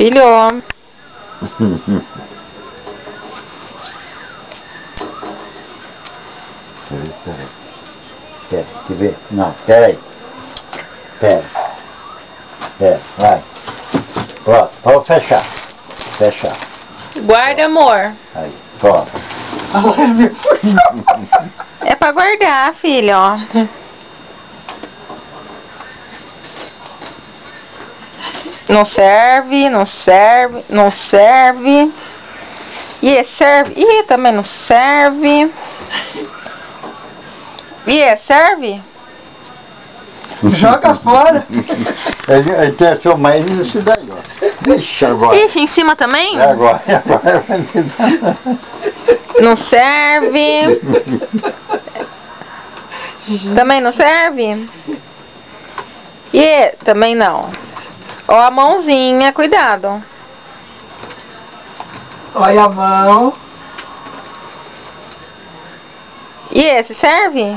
Filho. Peraí. Quer ver? Não, peraí. Pera, vai. Pronto, pode fechar. Fechar. Guarda, amor. Aí, pronto. É pra guardar, filho, ó. Não serve, não serve, não serve. E serve? Ih, também não serve. E serve? Joga fora. Ele tem a sua mãe nisso daí, ó. Ixi, agora. Ixi, em cima também? Agora. Não serve. Também não serve? E também não. Ó a mãozinha, cuidado. Olha a mão. E esse serve?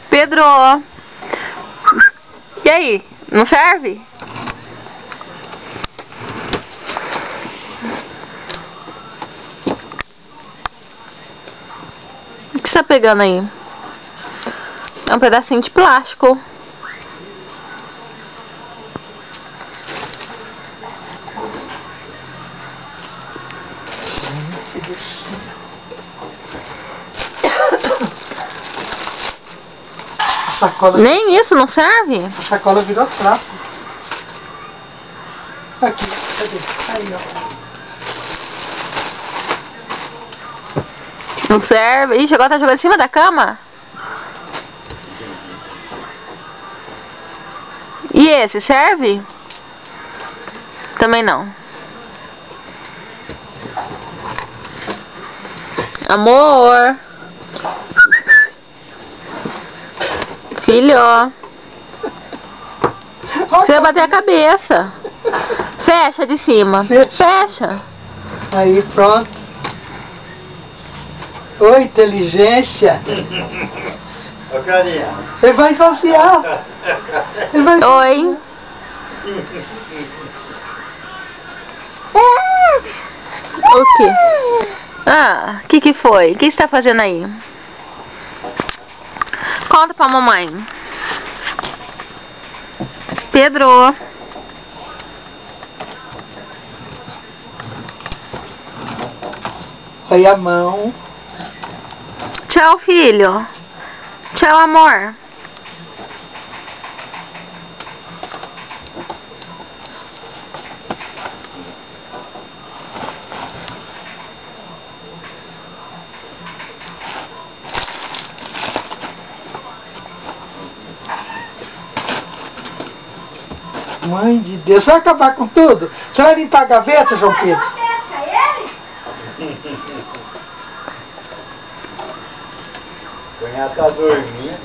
Pedro. E aí? Não serve? O que você tá pegando aí? É um pedacinho de plástico. A sacola... Nem isso não serve? A sacola virou trapo. Aqui, cadê? Aí, ó. Não serve. Ixi, agora tá jogando em cima da cama? E esse, serve? Também não. Amor. Filho. Você vai bater a cabeça. Fecha de cima. Fecha. Aí, pronto. Oi, inteligência. Ô, carinha. Ele vai esvaziar. Ele vai... Oi. O quê? Ah, o que foi? O que você tá fazendo aí? Conta pra mamãe. Pedro. Olha a mão. Tchau, filho. Tchau, amor. Mãe de Deus, você vai acabar com tudo? Você vai limpar a gaveta, João Pedro? O cunhado tá dormindo.